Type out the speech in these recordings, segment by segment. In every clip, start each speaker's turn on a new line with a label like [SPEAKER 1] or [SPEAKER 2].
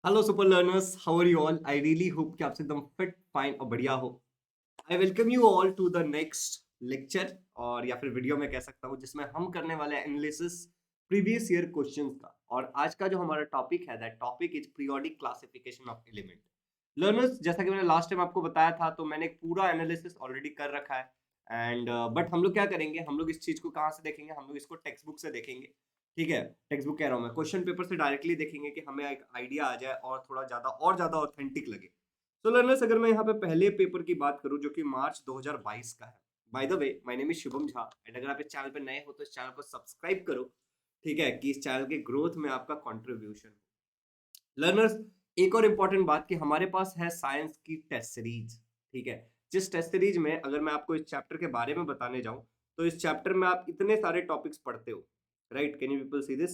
[SPEAKER 1] Hello super learners, how are you all? I really hope कि आप एकदम fit fine और बढ़िया हो। I welcome you all to the next lecture, और या फिर वीडियो में कह सकता हूँ, जिसमें हम करने वाले एनालिसिस प्रीवियस ईयर क्वेश्चंस का। और आज का जो हमारा टॉपिक है, that topic is periodic classification of element. Learners, जैसा कि मैंने लास्ट टाइम आपको बताया था, तो मैंने एक पूरा एनालिसिस ऑलरेडी कर रखा है। एंड बट हम लोग क्या करेंगे, हम लोग इस चीज को कहाँ से देखेंगे? हम लोग इसको टेक्स्ट बुक से देखेंगे। ठीक है, टेक्स्ट बुक कह रहा हूँ मैं, क्वेश्चन पेपर से डायरेक्टली देखेंगे कि हमें एक आइडिया आ जाए और थोड़ा ज्यादा ऑथेंटिक लगे। तो लर्नर्स, अगर मैं यहाँ पे पहले पेपर की बात करूँ जो कि मार्च 2022 का है। Bye the way, my name is Shubham Jha, and अगर आप इस चैनल पे नए हो तो इस चैनल को सब्सक्राइब करो। ठीक है, कि इस चैनल के ग्रोथ में आपका कंट्रीब्यूशन। लर्नर्स, एक और इम्पॉर्टेंट बात कि हमारे पास है साइंस की टेस्ट सीरीज। ठीक है, जिस टेस्ट सीरीज में अगर मैं आपको इस चैप्टर के बारे में बताने जाऊं, तो इस चैप्टर में आप इतने सारे टॉपिक्स पढ़ते हो। Right, can you people see this?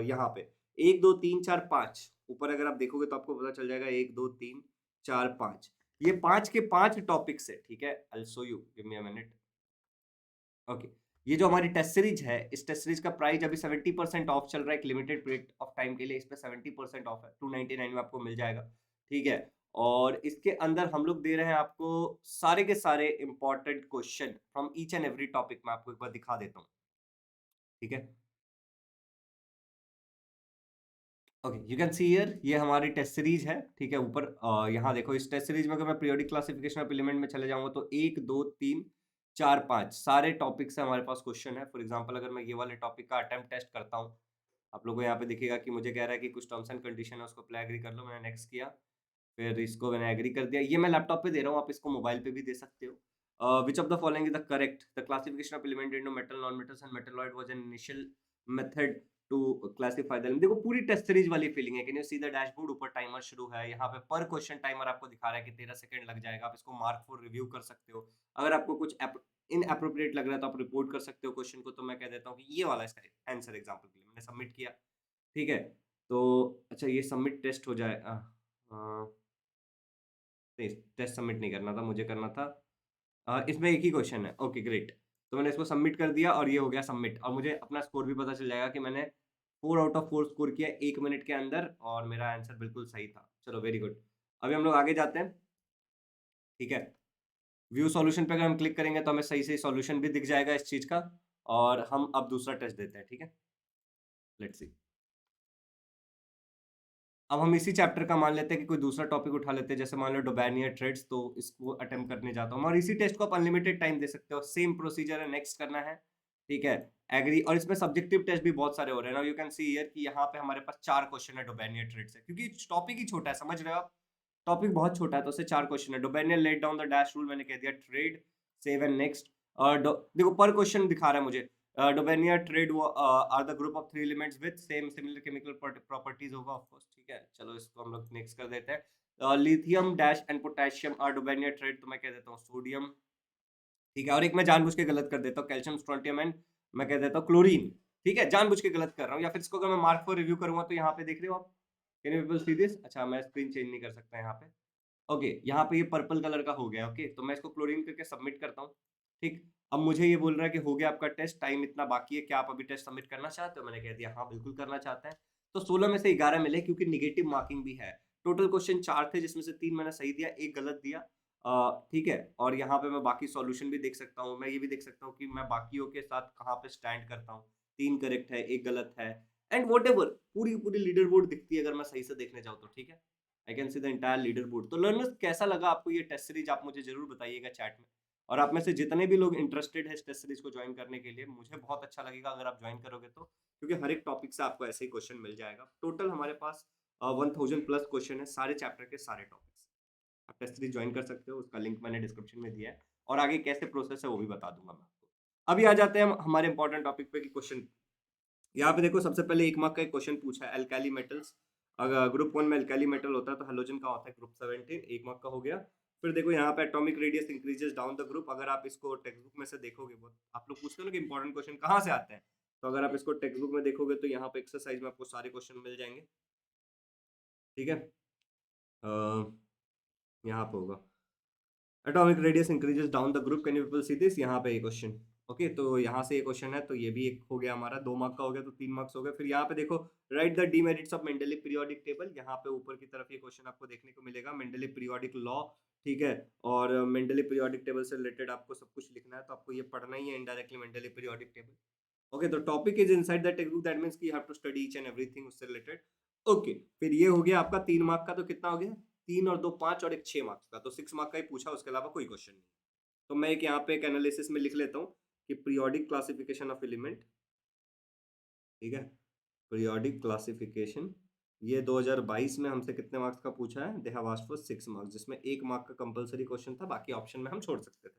[SPEAKER 1] यहाँ पे 1 2 3 4 5 ऊपर अगर आप देखोगे तो आपको पता चल जाएगा 1 2 3 4 5। ये 5 के 5 टॉपिक्स है। ठीक है, I show you, give me a minute. Okay, ये जो हमारी टेस्ट सीरीज है, इस टेस्ट सीरीज का प्राइस अभी 70% ऑफ चल रहा है। एक लिमिटेड पीरियड ऑफ टाइम के लिए इस पे 70% ऑफ है, 299 में आपको मिल जाएगा। ठीक है, और इसके अंदर हम लोग दे रहे हैं आपको सारे के सारे important question from each and every topic. मैं आपको एक बार दिखा देता हूँ। ठीक है, okay, you can see here, ये हमारी टेस्ट सीरीज है। ठीक है, ऊपर यहाँ देखो, इस टेस्ट सीरीज में अगर मैं पीरियोडिक क्लासिफिकेशन ऑफ एलिमेंट में चले जाऊंगा तो 1 2 3 4 5 सारे टॉपिक से हमारे पास क्वेश्चन है। फॉर एग्जांपल, अगर मैं ये वाले टॉपिक का अटेम्प्ट टेस्ट करता हूँ, आप लोगों को यहाँ पे दिखेगा कि मुझे कह रहा है कि कुछ टर्म्स एंड कंडीशन है, उसको अप्लाई एग्री कर लो। मैंने नेक्स्ट किया, फिर इसको मैंने एग्री कर दिया। ये मैं लैपटॉप पे दे रहा हूँ, आप इसको मोबाइल पे भी दे सकते हो। Which of the following is the correct? The classification of element into metal, non metals and metalloid was an initial method to classify them. देखो, पूरी टेस्ट सीरीज वाली फीलिंग है। Can you see the dashboard? ऊपर timer शुरू है, यहाँ पे पर क्वेश्चन टाइमर आपको दिखा रहा है कि 13 सेकंड लग जाएगा। आप इसको मार्क फॉर रिव्यू कर सकते हो। अगर आपको कुछ इनएप्रोप्रिएट लग रहा है तो आप रिपोर्ट कर सकते हो क्वेश्चन को। तो मैं कह देता हूँ कि ये वाला इसका आंसर एग्जाम्पल के लिए मैंने सबमिट किया। ठीक है, तो अच्छा, ये सबमिट टेस्ट हो जाए। नहीं, टेस्ट सबमिट नहीं करना था, मुझे करना था इसमें एक ही क्वेश्चन है। ओके ग्रेट, तो मैंने इसको सबमिट कर दिया और ये हो गया सबमिट, और मुझे अपना स्कोर भी पता चल जाएगा कि मैंने 4 आउट ऑफ 4 स्कोर किया 1 मिनट के अंदर, और मेरा आंसर बिल्कुल सही था। चलो, वेरी गुड। अभी हम लोग आगे जाते हैं। ठीक है, व्यू सॉल्यूशन पे अगर हम क्लिक करेंगे तो हमें सही सही सॉल्यूशन भी दिख जाएगा इस चीज का। और हम अब दूसरा टेस्ट देते हैं। ठीक है, लेट्स सी। अब हम इसी चैप्टर का मान लेते हैं कि कोई दूसरा टॉपिक उठा लेते हैं, जैसे मान लो डोबैनियर थ्रेड्स, तो इसको अटेम्प्ट करने जाता हूँ। और इसी टेस्ट को आप अनलिमिटेड टाइम दे सकते हो। सेम प्रोसीजर है, नेक्स्ट करना है। ठीक है, एग्री। और इसमें सब्जेक्टिव टेस्ट भी बहुत सारे हो रहे हैं। Now you can see here कि यहाँ पे हमारे पास 4 क्वेश्चन है डोबैनियर थ्रेड से, क्योंकि टॉपिक ही छोटा है, समझ रहे हो आप? टॉपिक बहुत छोटा है, तो उससे 4 क्वेश्चन है। Dobereiner laid down the dash rule, मैंने कह दिया ट्रेड, सेव एंड नेक्स्ट। और देखो, पर क्वेश्चन दिखा रहा है मुझे। Dobereiner triad are the group of 3 elements with same similar chemical properties होगा, ऑफ कोर्स। ठीक है, चलो इसको हम लोग नेक्स्ट कर देते हैं। Lithium dash and potassium are Dobereiner triad, तो मैं कह देता हूँ सोडियम। ठीक है, और एक मैं जानबूझ के गलत कर देता हूँ, कैल्शियम स्ट्रोंटियम एंड मैं कह देता हूँ क्लोरीन। ठीक है, जानबूझ के गलत कर रहा हूँ। या फिर इसको अगर मैं मार्क फॉर रिव्यू करूंगा तो यहाँ पे देख रहे हो आप, can you people see this? अच्छा, मैं स्क्रीन चेंज नहीं कर सकता यहाँ पे। ओके, यहाँ पे ये पर्पल कलर का हो गया। ओके, तो मैं इसको क्लोरीन करके सबमिट करता हूँ। ठीक, अब मुझे ये बोल रहा है कि हो गया आपका टेस्ट, टाइम इतना बाकी है, क्या आप अभी टेस्ट सबमिट करना चाहते हो? मैंने कह दिया हाँ, बिल्कुल करना चाहते हैं। तो 16 में से 11 मिले, क्योंकि निगेटिव मार्किंग भी है। टोटल क्वेश्चन 4 थे, जिसमें से 3 मैंने सही दिया, एक गलत दिया। ठीक है, और यहाँ पे मैं बाकी सॉल्यूशन भी देख सकता हूँ। मैं ये भी देख सकता हूँ कि मैं बाकियों के साथ कहाँ पे स्टैंड करता हूँ। 3 करेक्ट है, एक गलत है, एंड वॉट एवर पूरी पूरी लीडर बोर्ड दिखती है अगर मैं सही से देखने जाऊँ तो। ठीक है, I can see the entire leader board. तो लर्नर्स, कैसा लगा आपको ये टेस्ट सीरीज? आप मुझे जरूर बताइएगा चैट में। और आप में से जितने भी लोग इंटरेस्टेड है इस टेस्ट सीरीज को ज्वाइन करने के लिए, मुझे बहुत अच्छा लगेगा अगर आप ज्वाइन करोगे तो, क्योंकि हर एक टॉपिक से आपको ऐसे ही क्वेश्चन मिल जाएगा। टोटल हमारे पास 1000+ क्वेश्चन है, सारे चैप्टर के सारे टॉपिक्स। आप टेस्ट सीरीज ज्वाइन कर सकते हो, उसका लिंक मैंने डिस्क्रिप्शन में दिया है, और आगे कैसे प्रोसेस है वो भी बता दूंगा मैं आपको। अभी आ जाते हैं हम हमारे इंपॉर्टेंट टॉपिक पे कि क्वेश्चन। यहाँ पे देखो, सबसे पहले 1 मार्क का एक क्वेश्चन पूछा है, एल्काली मेटल्स। अगर ग्रुप 1 में एल्काली मेटल होता है तो हेलोजन का होता है ग्रुप 17, 1 मार्क का हो गया। फिर देखो यहाँ पे atomic radius increases down the group. अगर आप इसको टेक्स्ट बुक में से देखोगे, बहुत आप लोग पूछते हो ना कि इंपॉर्टेंट क्वेश्चन कहाँ से आते हैं, तो अगर आप इसको टेक्स्ट बुक में देखोगे तो यहाँ पे एक्सरसाइज में आपको सारे क्वेश्चन मिल जाएंगे। ठीक है, यहाँ पे होगा atomic radius increases down the group, can you people see this? यहाँ पे ये क्वेश्चन। ओके, तो यहाँ से ये क्वेश्चन है, तो ये भी एक हो गया हमारा, 2 मार्क का हो गया, तो 3 मार्क्स हो गए। फिर यहाँ पे देखो, right the demerits of Mendeleev periodic table. यहाँ पे ऊपर की तरफ ये क्वेश्चन आपको देखने को मिलेगा, मेंडलीव पीरियोडिक लॉ, ठीक है, और मेंडलीव पीरियोडिक टेबल से रिलेटेड आपको सब कुछ लिखना है, तो आपको ये पढ़ना ही है indirectly, Mendeleev periodic table. Okay, तो topic is inside the text book, that means कि you have to study each and everything उससे रिलेटेड। ओके, फिर ये हो गया आपका 3 मार्क का, तो कितना हो गया, 3 और 2 5 और एक 6 मार्क्स का, तो 6 मार्क का ही पूछा, उसके अलावा कोई क्वेश्चन नहीं। तो मैं एक यहाँ पे एक एनालिसिस में लिख लेता हूँ कि पीरियोडिक क्लासिफिकेशन ऑफ एलिमेंट, ठीक है, पीरियोडिक क्लासिफिकेशन, ये 2022 में हमसे कितने मार्क्स का पूछा है, they have asked for 6 marks, जिसमें 1 मार्क का कंपलसरी क्वेश्चन था, बाकी ऑप्शन में हम छोड़ सकते थे।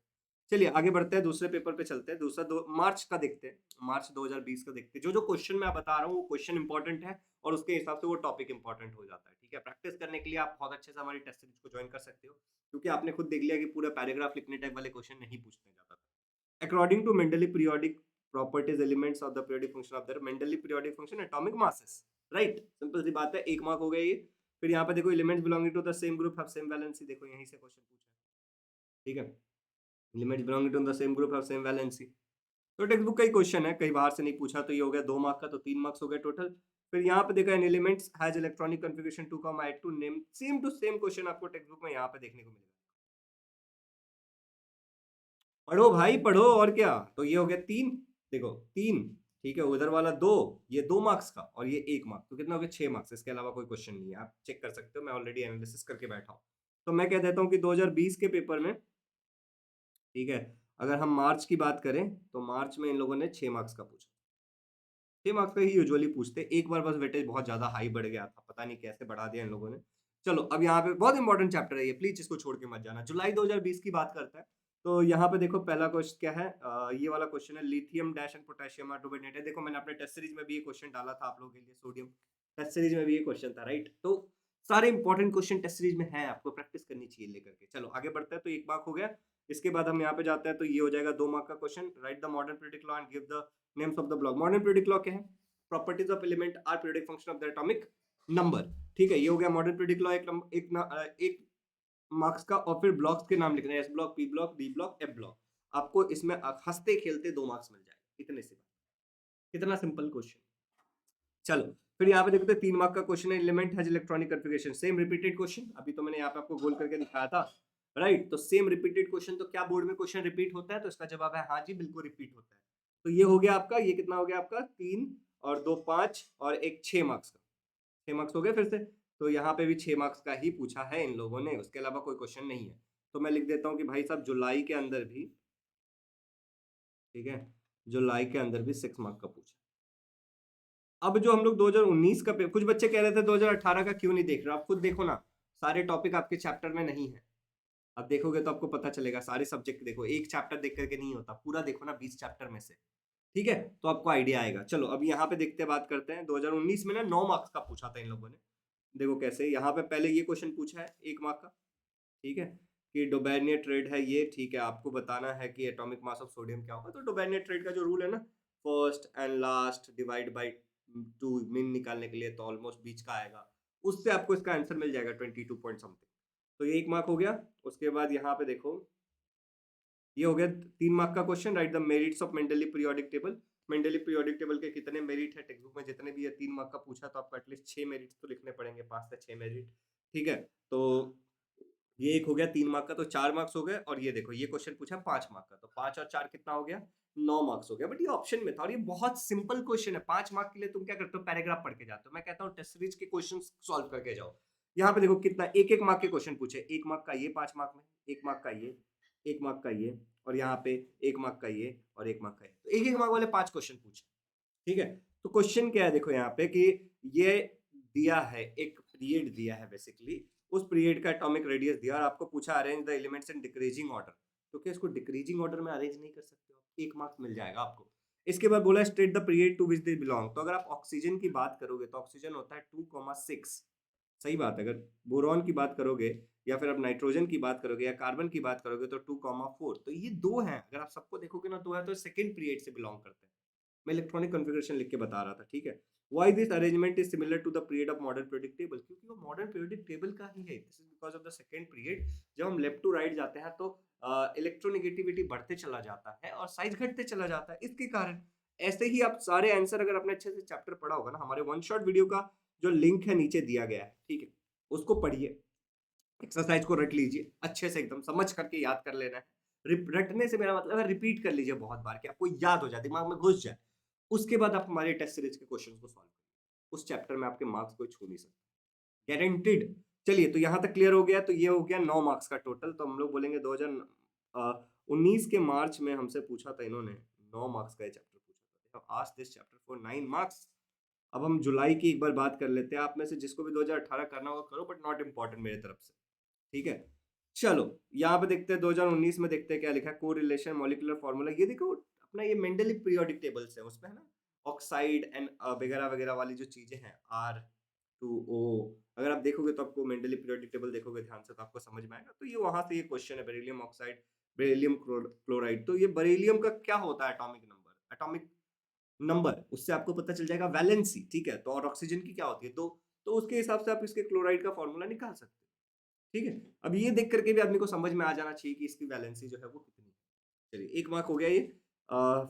[SPEAKER 1] चलिए आगे बढ़ते हैं, दूसरे पेपर पे चलते हैं। दूसरा दो मार्च का देखते हैं, मार्च 2020 का देखते हैं। जो जो क्वेश्चन मैं बता रहा हूँ वो क्वेश्चन इंपॉर्टेंट है, और उसके हिसाब से वो टॉपिक इंपॉर्टेंट हो जाता है, ठीक है। प्रैक्टिस करने के लिए आप बहुत अच्छे से हमारी टेस्ट सीरीज को ज्वाइन कर सकते हो, क्योंकि आपने खुद देख लिया कि पूरा पैराग्राफ लिखने टाइप वाले क्वेश्चन नहीं पूछने जाता था। According to Mendeleev periodic properties elements of the periodic function of their Mendeleev periodic function atomic masses, right? Simple सी बात है, 1 मार्क हो गया ये। फिर यहाँ पे देखो elements belonging to the same group have same valency, देखो यहीं से क्वेश्चन पूछा है, ठीक है, elements belonging to the same group have same valency. तो टेक्स्ट बुक का ही क्वेश्चन है, कहीं बाहर से नहीं पूछा, तो ये हो गया 2 मार्क का, तो 3 मार्क्स हो गए टोटल। फिर यहाँ पे देखो an elements has electronic configuration 2,8 name, same to same question आपको टेक्स्ट बुक में यहाँ पे देखने को मिलेगा। पढ़ो भाई पढ़ो, और क्या। तो ये हो गया 3, देखो 3, ठीक है, उधर वाला 2, ये 2 मार्क्स का, और ये 1 मार्क, तो कितना हो गया 6 मार्क्स। इसके अलावा कोई क्वेश्चन नहीं है, आप चेक कर सकते हो, मैं ऑलरेडी एनालिसिस करके बैठा हूँ। तो मैं कह देता हूँ कि 2020 के पेपर में, ठीक है, अगर हम मार्च की बात करें तो मार्च में इन लोगों ने 6 मार्क्स का पूछा, 6 मार्क्स का ही यूजुअली पूछते। एक बार बस वेटेज बहुत ज्यादा हाई बढ़ गया था, पता नहीं कैसे बढ़ा दिया इन लोगों ने। चलो अब यहाँ पे बहुत इंपॉर्टेंट चैप्टर है ये, प्लीज इसको छोड़ के मत जाना। जुलाई 2020 की बात करता है, तो यहाँ पे देखो पहला क्वेश्चन क्या है, ये वाला क्वेश्चन है, lithium dash and potassium are donated. देखो मैंने अपने टेस्ट सीरीज में भी ये क्वेश्चन डाला था आप लोगों के लिए, सोडियम टेस्ट सीरीज में भी ये क्वेश्चन था, राइट। तो सारे इंपॉर्टेंट क्वेश्चन टेस्ट सीरीज में है, आपको प्रैक्टिस करनी चाहिए लेकर के। चलो आगे बढ़ते हैं, तो 1 मार्क हो गया। इसके बाद हम यहाँ पे जाते हैं, तो ये हो जाएगा 2 मार्क का question, write the modern periodic law and give the names of the block. Modern periodic law क्या है, properties of element are periodic function of the atomic number, ठीक है, ये हो गया मॉडर्न पीरियोडिक लॉ। एक मार्क्स का, और फिर ब्लॉक्स के नाम लिखना है, S block, P block, D block, F block. आपको इसमें हंसते खेलते 2 मार्क्स मिल जाएंगे, इतने से, कितना सिंपल क्वेश्चन। चलो फिर यहाँ पे देखते हैं 3 मार्क का क्वेश्चन है, element has electronic configuration, same repeated question, अभी तो मैंने यहाँ पे आपको गोल करके दिखाया था, राइट। तो सेम रिपीटेड क्वेश्चन, तो क्या बोर्ड में क्वेश्चन रिपीट होता है, तो इसका जवाब है हाँ जी, बिल्कुल रिपीट होता है। तो ये हो गया आपका, ये कितना हो गया आपका, 3 और 2 5 और एक 6 मार्क्स का, 6 मार्क्स हो गए फिर से। तो यहाँ पे भी 6 मार्क्स का ही पूछा है इन लोगों ने, उसके अलावा कोई क्वेश्चन नहीं है। तो मैं लिख देता हूँ कि भाई साहब जुलाई के अंदर भी, ठीक है, जुलाई के अंदर भी 6 मार्क का पूछा। अब जो हम लोग 2019 का कुछ बच्चे कह रहे थे 2018 का क्यों नहीं देख रहे, आप खुद देखो ना, सारे टॉपिक आपके चैप्टर में नहीं है। अब देखोगे तो आपको पता चलेगा, सारे सब्जेक्ट देखो, एक चैप्टर देख करके नहीं होता, पूरा देखो ना 20 चैप्टर में से, ठीक है, तो आपको आइडिया आएगा। चलो अब यहाँ पे देखते हैं, बात करते हैं 2019 में ना 9 मार्क्स का पूछा था इन लोगों ने। देखो कैसे, यहाँ पे पहले ये क्वेश्चन पूछा है 1 मार्क का, ठीक है, कि डोबेनियर ट्रेड है ये, ठीक है, आपको बताना है कि एटॉमिक मास ऑफ सोडियम क्या होगा। तो डोबेनियर ट्रेड का जो रूल है ना, first and last divide by 2, mean निकालने के लिए तो ऑलमोस्ट बीच का आएगा, उससे आपको इसका आंसर मिल जाएगा 22 पॉइंट समथिंग। तो ये 1 मार्क हो गया। उसके बाद यहाँ पे देखो, ये हो गया 3 मार्क का question, write the merits of Mendeleev periodic table. Mendeleev periodic table के कितने मेरिट है, टेक्स्ट बुक में जितने भी है 3 मार्क का पूछा, तो आपको एटलीस्ट 6 मेरिट्स तो लिखने पड़ेंगे, 5 से 6 मेरिट, ठीक है। तो ये एक हो गया 3 मार्क का, तो 4 मार्क्स हो गए। और ये देखो ये क्वेश्चन पूछा 5 मार्क का, तो 5 और 4 कितना हो गया, 9 मार्क्स हो गया। बट ये ऑप्शन में था, और ये बहुत सिंपल क्वेश्चन है। 5 मार्क के लिए तुम क्या करते हो, पैराग्राफ पढ़ के जाते हो। मैं कहता हूँ टेस्ट सीरीज के क्वेश्चन सॉल्व करके जाओ। यहाँ पे देखो कितना, एक एक मार्क के क्वेश्चन पूछे, 1 मार्क का ये 5 मार्क में, 1 मार्क का ये, 1 मार्क का ये, और यहाँ पे 1 मार्क का ये, और 1 मार्क का ये, तो एक एक मार्क वाले 5 क्वेश्चन पूछे, ठीक है। तो क्वेश्चन क्या है देखो यहाँ पे, कि ये दिया है, एक पीरियड दिया है बेसिकली, उस पीरियड का एटॉमिक रेडियस दिया, और आपको पूछा arrange the elements in decreasing order. तो क्या इसको डिक्रीजिंग ऑर्डर में अरेंज नहीं कर सकते हो, 1 मार्क्स मिल जाएगा आपको। इसके बाद बोला state the period to which they belong. तो अगर आप ऑक्सीजन की बात करोगे तो ऑक्सीजन होता है 2,6, सही बात है। अगर बोरॉन की बात करोगे, या फिर आप नाइट्रोजन की बात करोगे, या कार्बन की बात करोगे, तो 2,4। तो ये 2 हैं, अगर आप सबको देखोगे ना 2 है, तो सेकंड पीरियड से बिलोंग करते हैं। मैं इलेक्ट्रॉनिक कॉन्फ़िगरेशन लिख के बता रहा था, ठीक है। Why this arrangement is similar to the period of modern periodic table, क्योंकि वो मॉडर्न पीरियोडिक टेबल का ही है। This is because of the second period. जब हम लेफ्ट टू राइट जाते हैं तो इलेक्ट्रोनेगेटिविटी बढ़ते चला जाता है और साइज घटते चला जाता है, इसके कारण। ऐसे ही आप सारे आंसर अगर आपने अच्छे से चैप्टर पढ़ा होगा ना, हमारे वन शॉट वीडियो का जो लिंक है नीचे दिया गया है, ठीक है, उसको पढ़िए, एक्सरसाइज को रट लीजिए अच्छे से, एकदम समझ करके याद कर लेना है। रटने से मेरा मतलब है रिपीट कर लीजिए बहुत बार कि आपको याद हो जाए, दिमाग में घुस जाए। उसके बाद आप हमारे टेस्ट सीरीज के क्वेश्चन को सॉल्व करिए, उस चैप्टर में आपके मार्क्स कोई छू नहीं सकता, गारंटीड। चलिए, तो यहाँ तक क्लियर हो गया। तो ये हो गया 9 मार्क्स का टोटल। तो हम लोग बोलेंगे 2019 के मार्च में हमसे पूछा था इन्होंने, 9 मार्क्स का ये चैप्टर पूछा था। आज दिस चैप्टर फॉर 9 मार्क्स। अब हम जुलाई की एक बार बात कर लेते हैं। आप में से जिसको भी 2018 करना होगा करो, बट नॉट इम्पॉर्टेंट मेरे तरफ से, ठीक है। चलो, यहाँ पे देखते हैं 2019 में, देखते हैं क्या लिखा है। कोरिलेशन, मॉलिक्यूलर फार्मूला, ये देखो अपना ये मेंडली पीरियोडिक टेबल्स है, उसमें है ना ऑक्साइड एंड वगैरह वगैरह वाली जो चीजें हैं, R2O। अगर आप देखोगे तो आपको मेंडली पीरियोडिक टेबल देखोगे ध्यान से तो आपको समझ में आएगा। तो ये वहां से ये क्वेश्चन है, बेरिलियम ऑक्साइड, बेरिलियम क्लोराइड। तो ये बेरिलियम का क्या होता है एटॉमिक नंबर, एटॉमिक नंबर, उससे आपको पता चल जाएगा वैलेंसी, ठीक है। तो और ऑक्सीजन की क्या होती है, तो उसके हिसाब से आप इसके क्लोराइड का फॉर्मूला निकाल सकते हैं, ठीक है। अब ये देख करके भी आदमी को समझ में आ जाना चाहिए कि इसकी वैलेंसी जो है वो कितनी है। चलिए, 1 मार्क हो गया ये।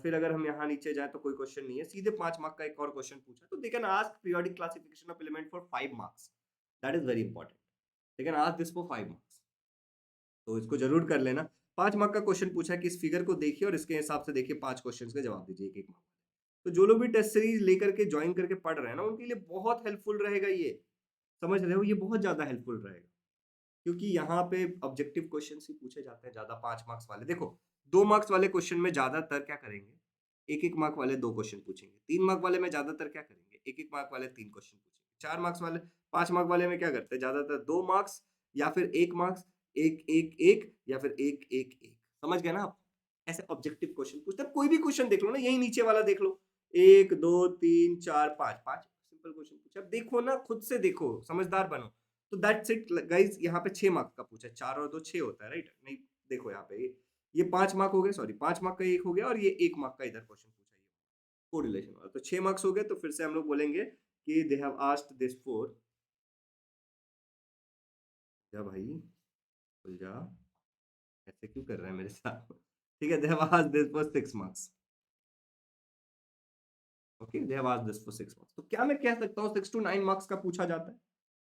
[SPEAKER 1] फिर अगर हम यहाँ नीचे जाएं तो कोई क्वेश्चन नहीं है, सीधे 5 मार्क का एक और क्वेश्चन पूछा। तो they can ask periodic classification of element for 5 marks, that is very important. They can ask this for 5 marks, तो इसको जरूर कर लेना। 5 मार्क का क्वेश्चन पूछा है कि इस फिगर को देखिए और इसके हिसाब से देखिए 5 क्वेश्चन के जवाब दीजिए, एक एक मार्क। तो जो लोग भी टेस्ट सीरीज लेकर के ज्वाइन करके पढ़ रहे हैं ना, उनके लिए बहुत हेल्पफुल रहेगा ये, समझ रहे हो, ये बहुत ज्यादा हेल्पफुल रहेगा। क्योंकि यहाँ पे ऑब्जेक्टिव क्वेश्चन ही पूछे जाते हैं ज्यादा, 5 मार्क्स वाले। देखो, 2 मार्क्स वाले क्वेश्चन में ज्यादातर क्या करेंगे, एक एक मार्क वाले 2 क्वेश्चन पूछेंगे। 3 मार्क वाले में ज्यादातर क्या करेंगे, एक एक मार्क वाले 3 क्वेश्चन पूछेंगे। 4 मार्क्स वाले, 5 मार्क वाले में क्या करते हैं, ज्यादातर 2 मार्क्स या फिर 1 मार्क्स, एक एक एक या फिर एक एक एक। समझ गए ना आप, ऐसे ऑब्जेक्टिव क्वेश्चन पूछते हैं। कोई भी क्वेश्चन देख लो ना, यही नीचे वाला देख लो, 1 2 3 4 5, 5 सिंपल क्वेश्चन पूछा। अब देखो ना, खुद से देखो, समझदार बनो। तो दैट्स इट गाइस। यहाँ पे 6 मार्क्स का पूछा है, 4 और 2 6 होता है, राइट? नहीं, देखो यहाँ पे ये 5 मार्क हो गए, सॉरी 5 मार्क का एक हो गया और ये 1 मार्क का इधर क्वेश्चन पूछा है, कोरिलेशन वाला। तो 6 मार्क्स हो गए। तो फिर से हम लोग बोलेंगे कि they have asked this for, जा भाई खुल जा, ऐसे क्यों कर रहा है मेरे साथ? ठीक है, they have asked this for 6 marks. Okay, they have asked this for 6 marks. तो क्या मैं कह सकता हूँ 6 to 9 मार्क्स का पूछा जाता है?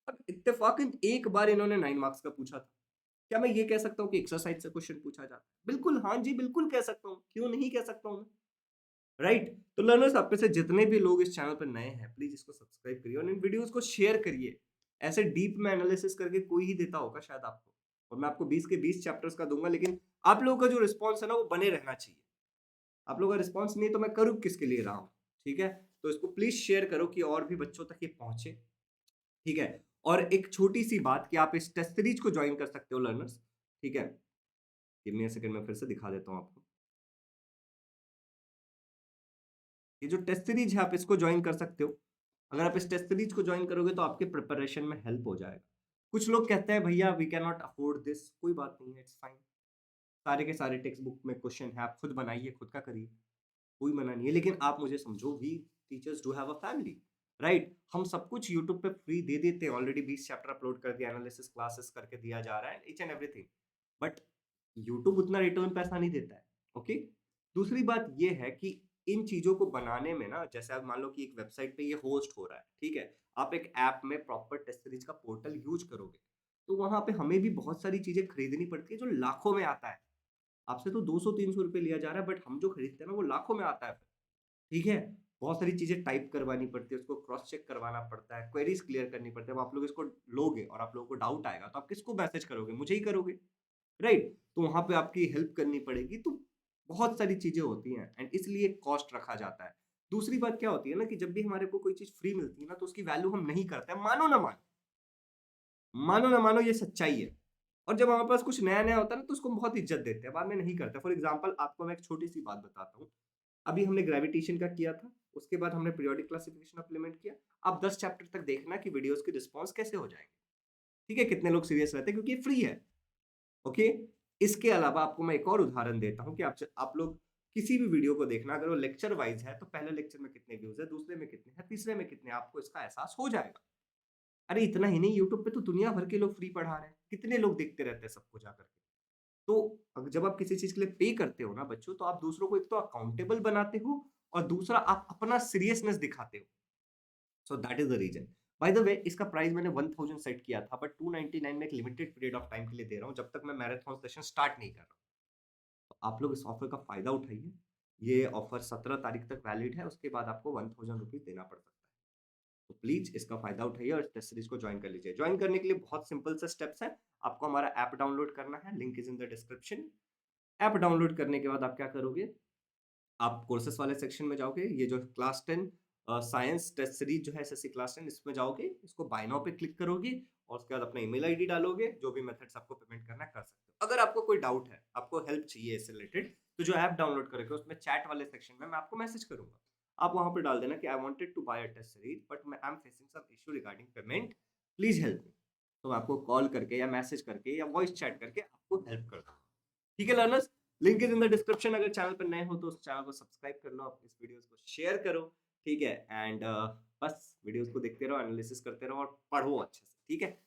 [SPEAKER 1] अब इत्तेफाकन एक बार इन्होंने 9 मार्क्स का पूछा था। क्या मैं ये कह सकता हूँ कि एक्सरसाइज से क्वेश्चन पूछा जाता है? बिल्कुल, हाँ जी, बिल्कुल कह सकता हूँ। क्यों नहीं कह सकता हूँ मैं? राइट। तो लर्नर्स, आप में से जितने भी लोग इस चैनल पर नए हैं, प्लीज इसको सब्सक्राइब करिए और इन वीडियोस को शेयर करिए। ऐसे डीप में एनालिसिस करके कोई ही देता होगा शायद आपको, और मैं आपको 20 के 20 चैप्टर्स का दूंगा, लेकिन आप लोगों का जो रिस्पॉन्स है ना, वो बने रहना चाहिए। आप लोगों का रिस्पॉन्स नहीं है तो मैं करूँ किसके लिए रहा हूँ, ठीक है। तो इसको प्लीज शेयर करो कि और भी बच्चों तक ये पहुंचे, ठीक है। और एक छोटी सी बात कि आप इस टेस्ट सीरीज को ज्वाइन कर सकते हो लर्नर्स, ठीक है। गिव मी अ सेकंड, मैं फिर से दिखा देता हूँ आपको। ये जो टेस्ट सीरीज है, आप इसको ज्वाइन कर सकते हो। अगर आप इस टेस्ट सीरीज को ज्वाइन करोगे तो आपके प्रिपरेशन में हेल्प हो जाएगा। कुछ लोग कहते हैं भैया we can not afford this, कोई बात नहीं है, इट्स फाइन। सारे के सारे टेक्स्ट बुक में क्वेश्चन है, आप खुद बनाइए, खुद का करिए, कोई मना नहीं है। लेकिन आप मुझे समझो, we teachers do have a family, right. हम सब कुछ यूट्यूब पे फ्री दे देते हैं, ऑलरेडी 20 चैप्टर अपलोड कर दिया, एनालिसिस क्लासेस करके दिया जा रहा है, each and everything. But YouTube उतना रिटर्न पैसा नहीं देता है, ओके। दूसरी बात ये है कि इन चीजों को बनाने में ना, जैसे आप मान लो कि एक वेबसाइट पे ये होस्ट हो रहा है, ठीक है। आप एक ऐप में प्रॉपर टेस्ट सीरीज का पोर्टल यूज करोगे, तो वहां पे हमें भी बहुत सारी चीजें खरीदनी पड़ती है जो लाखों में आता है। आपसे तो 200-300 रुपए लिया जा रहा है, बट हम जो खरीदते हैं ना वो लाखों में आता है, ठीक है। बहुत सारी चीजें टाइप करवानी पड़ती है, उसको क्रॉस चेक करवाना पड़ता है, क्वेरीज क्लियर करनी पड़ती है। अब आप लोग इसको लोगे और आप लोगों को डाउट आएगा तो आप किसको मैसेज करोगे, मुझे ही करोगे, राइट। तो वहां पे आपकी हेल्प करनी पड़ेगी। तो बहुत सारी चीजें होती हैं एंड इसलिए कॉस्ट रखा जाता है। दूसरी बात क्या होती है ना, कि जब भी हमारे को कोई चीज फ्री मिलती है ना, तो उसकी वैल्यू हम नहीं करते हैं, मानो ना मानो, मानो ना मानो, ये सच्चाई है। और जब हमारे पास कुछ नया नया होता है ना, तो उसको हम बहुत इज्जत देते हैं, बाद में नहीं करते। फॉर एग्जाम्पल, आपको मैं एक छोटी सी बात बताता हूँ। अभी हमने ग्रेविटेशन का किया था, उसके बाद हमने पीरियोडिक क्लासिफिकेशन ऑफ एलिमेंट किया। आप 10 चैप्टर तक देखना कि वीडियोस के रिस्पॉन्स कैसे हो जाएंगे, ठीक है, कितने लोग सीरियस रहते हैं, क्योंकि ये फ्री है, ओके। इसके अलावा आपको मैं एक और उदाहरण देता हूँ कि आप लोग किसी भी वीडियो को देखना, अगर वो लेक्चर वाइज है तो पहले लेक्चर में कितने व्यूज है, दूसरे में कितने हैं, तीसरे में कितने, आपको इसका एहसास हो जाएगा। अरे इतना ही नहीं, यूट्यूब पे तो दुनिया भर के लोग फ्री पढ़ा रहे हैं, कितने लोग देखते रहते हैं सबको जा करके। तो जब आप किसी चीज के लिए पे करते हो ना बच्चों, तो आप दूसरों को एक तो अकाउंटेबल बनाते हो और दूसरा आप अपना सीरियसनेस दिखाते हो। So that is the reason. By the way, इसका प्राइस मैंने 1000 सेट किया था, बट 299 में एक लिमिटेड पीरियड ऑफ टाइम के लिए दे रहा हूँ, जब तक मैं मैराथन सेशन स्टार्ट नहीं कर रहा हूँ। तो आप लोग इस ऑफर का फायदा उठाइए। ये ऑफर 17 तारीख तक वैलिड है, उसके बाद आपको 1000 रुपीज देना पड़ सकता है। तो प्लीज इसका फायदा उठाइए और इस टेस्ट सीरीज को ज्वाइन कर लीजिए। ज्वाइन करने के लिए बहुत सिंपल से स्टेप्स हैं। आपको हमारा ऐप डाउनलोड करना है, link is in the description. App download करने के बाद आप क्या करोगे, आप कोर्सेस वाले सेक्शन में जाओगे, ये जो क्लास 10 साइंस टेस्ट सीरीज जो है एसएससी क्लास 10, इसमें जाओगे, इसको बाय नाउ पे क्लिक करोगे और उसके बाद अपना ईमेल आईडी डालोगे, जो भी मेथड्स आपको पेमेंट करना है कर सकते हो। अगर आपको कोई डाउट है, आपको हेल्प चाहिए इससे रिलेटेड, तो जो ऐप डाउनलोड करोगे उसमें चैट वाले सेक्शन में मैं आपको मैसेज करूंगा। आप वहां पे डाल देना कि I wanted to buy a test series but I am facing some issue regarding payment, please help me. तो मैं आपको कॉल करके या मैसेज करके या वॉइस चैट करके आपको हेल्प कर दूंगा। ठीक है learners, link is in the description. अगर चैनल पर नए हो तो उस चैनल को सब्सक्राइब कर लो, आप इस वीडियोस को शेयर करो, ठीक है। एंड बस वीडियोस को देखते रहो, एनालिसिस करते रहो और पढ़ो अच्छे से, ठीक है।